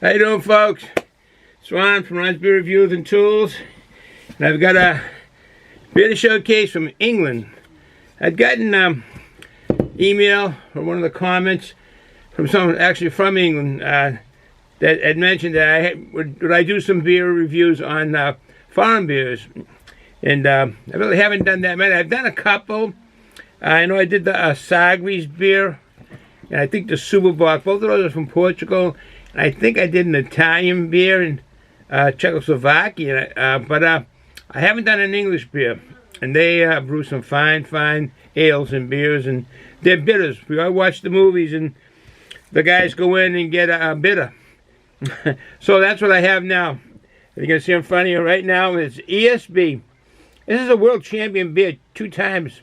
How you doing, folks? It's Ron from Ron's Beer Reviews and Tools. And I've got a beer to showcase from England. I'd gotten email or one of the comments from someone actually from England that had mentioned that would I do some beer reviews on foreign beers. And I really haven't done that many. I've done a couple. I know I did the Sagres beer, and I think the Superbock. Both of those are from Portugal. And I think I did an Italian beer in Czechoslovakia, but I haven't done an English beer. And they brew some fine ales and beers, and they're bitters. I watch the movies, and the guys go in and get a bitter. So that's what I have now. You can see in front of you right now, it's ESB. This is a world champion beer 2 times.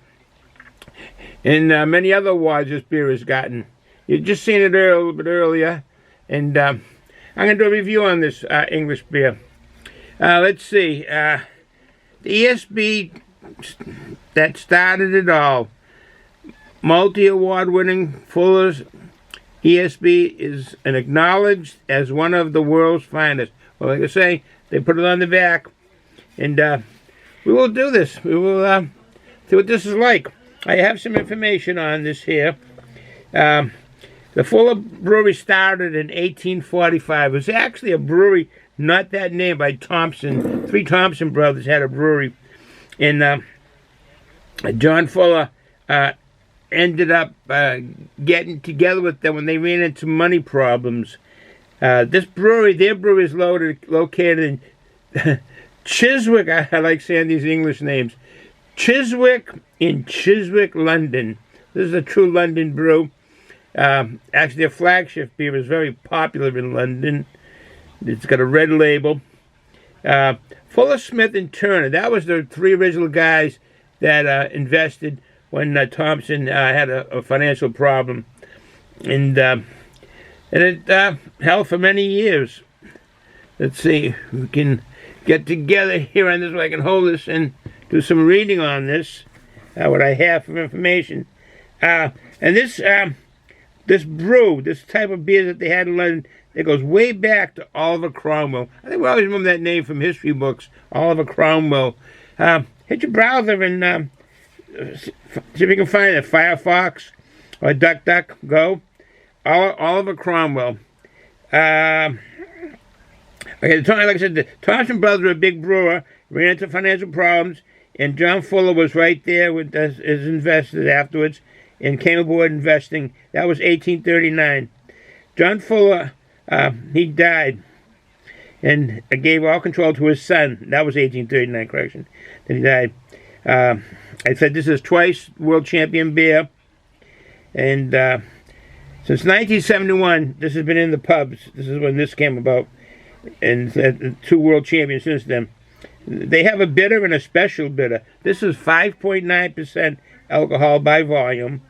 And many other awards this beer has gotten. You've just seen it a little bit earlier. And I'm going to do a review on this English beer. Let's see. The ESB that started it all. Multi-award winning Fuller's ESB is acknowledged as one of the world's finest. Well, like I say, they put it on the back. And we will do this. We will see what this is like. I have some information on this here. The Fuller Brewery started in 1845. It was actually a brewery, not that name, by Thompson. 3 Thompson brothers had a brewery. And John Fuller ended up getting together with them when they ran into money problems. This brewery, their brewery is located in Chiswick. I like saying these English names. Chiswick in Chiswick, London. This is a true London brew. Actually, their flagship beer is very popular in London. It's got a red label. Fuller, Smith, and Turner. That was the 3 original guys that invested when Thompson had a financial problem. And it held for many years. Let's see if we can get together here on this so I can hold this and do some reading on this, what I have for information. And this brew, this type of beer that they had in London, it goes way back to Oliver Cromwell. I think we always remember that name from history books, Oliver Cromwell. Hit your browser and see if you can find it, Firefox or DuckDuckGo. Oliver Cromwell. Okay, like I said, the Thompson brothers were a big brewer, ran into financial problems, and John Fuller was right there with his investors afterwards and came aboard investing. That was 1839. John Fuller, he died and gave all control to his son. That was 1839, correction. Then he died. I said this is twice world champion beer. And since 1971, this has been in the pubs. This is when this came about. And 2 world champions since then. They have a bitter and a special bitter. This is 5.9% alcohol by volume.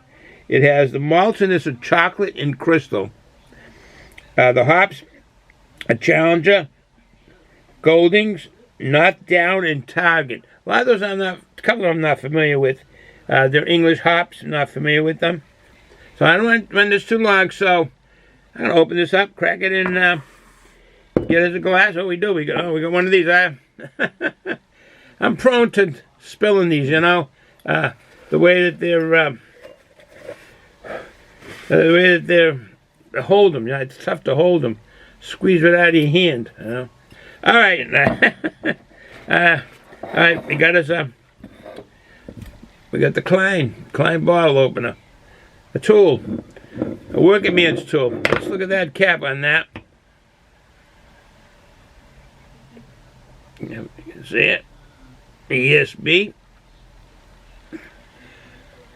It has the maltiness of chocolate and crystal. The hops, a Challenger, Goldings, Not Down, and Target. A lot of those a couple of them I'm not familiar with. They're English hops, not familiar with them. So I don't want to run this too long, so I'm going to open this up, crack it in, get it as a glass. What we do, we got one of these. I'm prone to spilling these, you know. The way that they hold them. You know, it's tough to hold them. Squeeze it out of your hand. You know. All right, all right. We got us we got the Klein bottle opener, a tool, a working man's tool. Let's look at that cap on that. You can see it. ESB.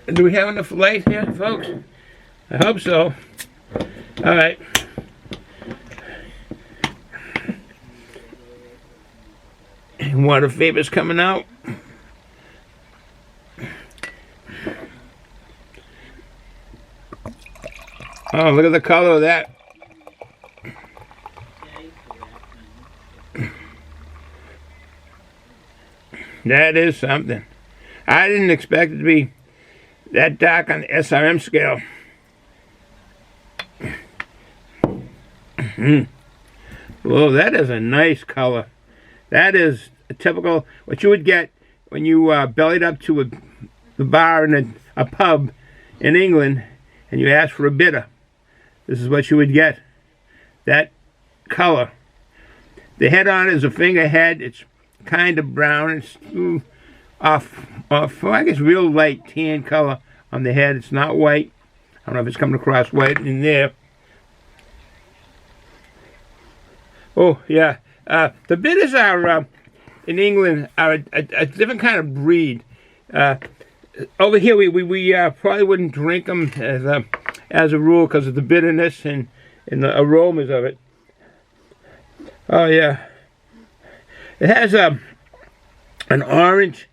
Do we have enough light here, folks? I hope so. All right. Water vapor's coming out. Oh, look at the color of that. That is something. I didn't expect it to be that dark on the SRM scale. Whoa, that is a nice color. That is a typical, what you would get when you bellied up to the bar in a pub in England and you asked for a bitter. This is what you would get. That color. The head on it is a finger head. It's kind of brown. It's off, I guess, real light tan color on the head. It's not white. I don't know if it's coming across white in there. Oh, yeah. The bitters are, in England, are a different kind of breed. Over here, we probably wouldn't drink them as a rule because of the bitterness and the aromas of it. Oh, yeah. It has an orange,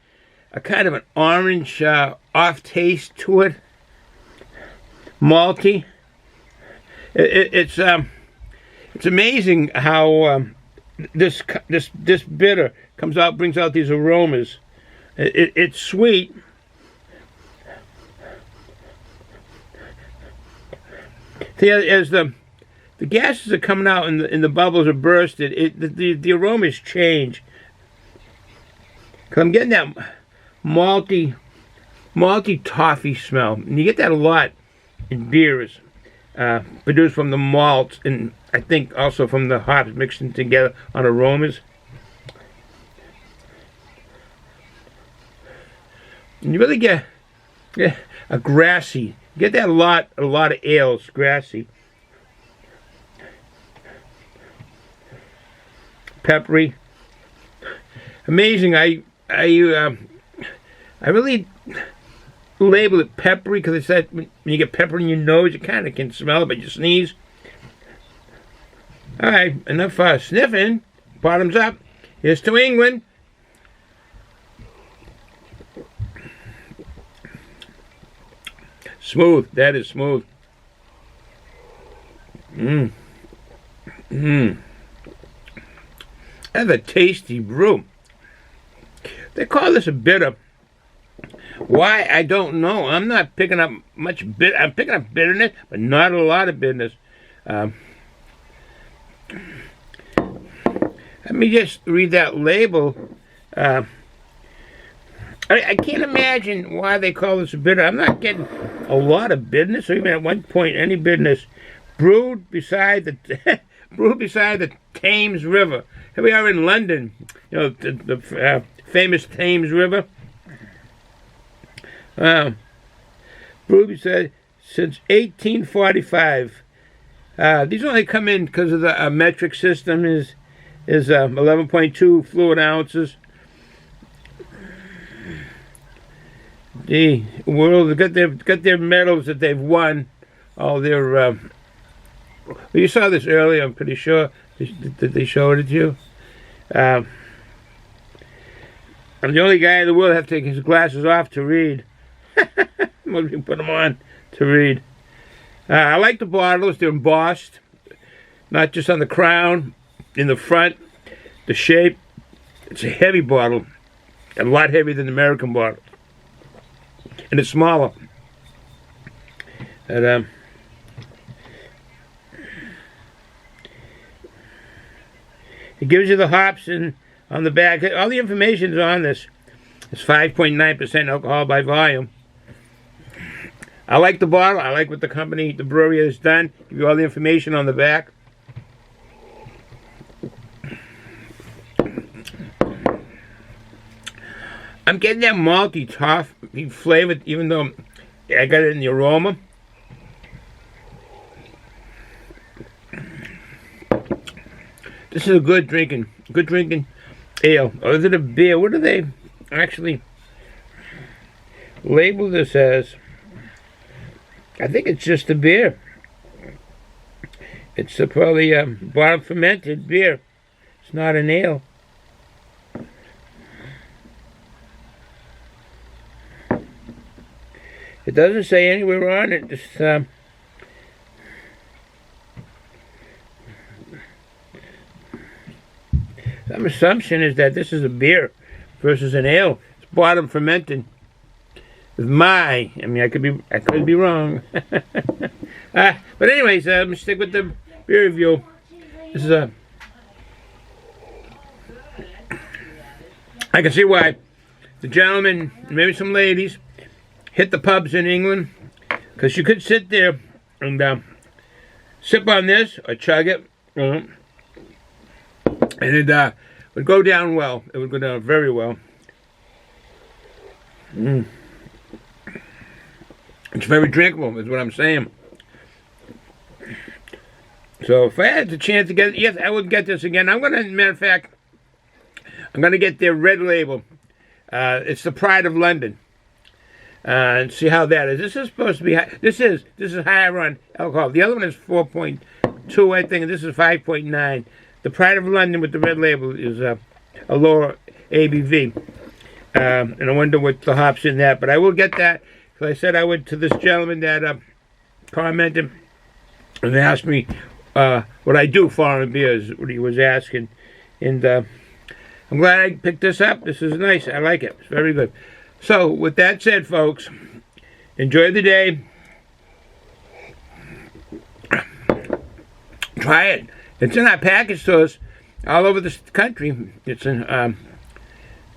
a kind of an orange off taste to it. Malty. It's amazing how this bitter comes out, brings out these aromas. It's sweet. As the gases are coming out and the bubbles are bursted, the aromas change. Cause I'm getting that malty toffee smell, and you get that a lot in beers produced from the malts, and I think also from the hops mixing together on aromas. And you really get a grassy. You get that a lot of ales, grassy, peppery. Amazing. I really label it peppery because it's that when you get pepper in your nose, you kind of can smell it, but you sneeze. All right, enough sniffing. Bottoms up. Here's to England. Smooth. That is smooth. That's a tasty brew. They call this a bitter. Why, I don't know. I'm not picking up much bitter. I'm picking up bitterness, but not a lot of bitterness. Let me just read that label. I can't imagine why they call this a bitter. I'm not getting a lot of bitterness, or even at one point any bitterness. Brewed beside the Thames River. Here we are in London. You know, the famous Thames River. Brewed beside since 1845. These only come in because of the metric system is 11.2 fluid ounces. The world got their medals that they've won. All their well, you saw this earlier. I'm pretty sure that they showed it to you. I'm the only guy in the world that have to take his glasses off to read. Most people put them on to read. I like the bottles. They're embossed, not just on the crown, in the front, the shape. It's a heavy bottle, a lot heavier than the American bottle, and it's smaller. And it gives you the hops and on the back. All the information is on this. It's 5.9% alcohol by volume. I like the bottle. I like what the company, the brewery, has done. Give you all the information on the back. I'm getting that malty toffee flavor, even though I got it in the aroma. This is a good drinking ale. Or is it a beer? What do they actually label this as? I think it's just a beer. It's probably a bottom fermented beer. It's not an ale. It doesn't say anywhere on it. Just some assumption is that this is a beer versus an ale. It's bottom fermented. I mean, I could be wrong. But anyways, let me stick with the beer review. This is a I can see why the gentlemen, maybe some ladies, hit the pubs in England, because you could sit there and sip on this or chug it, and it would go down well. It would go down very well. It's very drinkable, is what I'm saying. So if I had the chance to get it, yes, I would get this again. I'm going to, matter of fact, I'm going to get their red label. It's the Pride of London. And see how that is. This is supposed to be high. This is higher on alcohol. The other one is 4.2, I think, and this is 5.9. The Pride of London with the red label is a lower ABV. And I wonder what the hops in that. But I will get that. Because I said I would to this gentleman that commented and asked me what I do foreign beers, what he was asking. And I'm glad I picked this up. This is nice. I like it. It's very good. So, with that said, folks, enjoy the day. Try it. It's in our package stores all over the country. It's a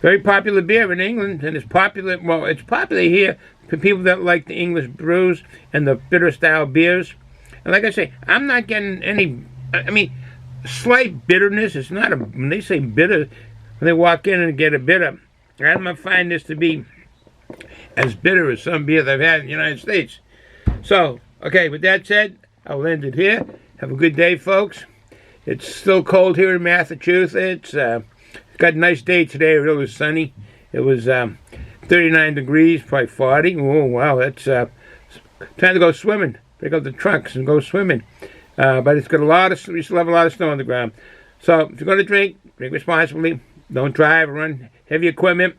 very popular beer in England, and it's popular. Well, it's popular here for people that like the English brews and the bitter style beers. And like I say, I'm not getting any. I mean, slight bitterness. It's not a. When they say bitter, when they walk in and get a bitter, I'm not find this to be as bitter as some beer I've had in the United States. So, okay, with that said, I'll end it here. Have a good day, folks. It's still cold here in Massachusetts. It's got a nice day today. It was sunny. It was 39 degrees, probably 40. Oh, wow, that's time to go swimming. Pick up the trunks and go swimming. But it's got a lot of, we still have a lot of snow on the ground. So, if you're going to drink responsibly. Don't drive or run heavy equipment.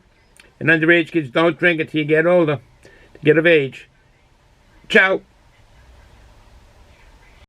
And underage kids, don't drink until you get older, to get of age. Ciao.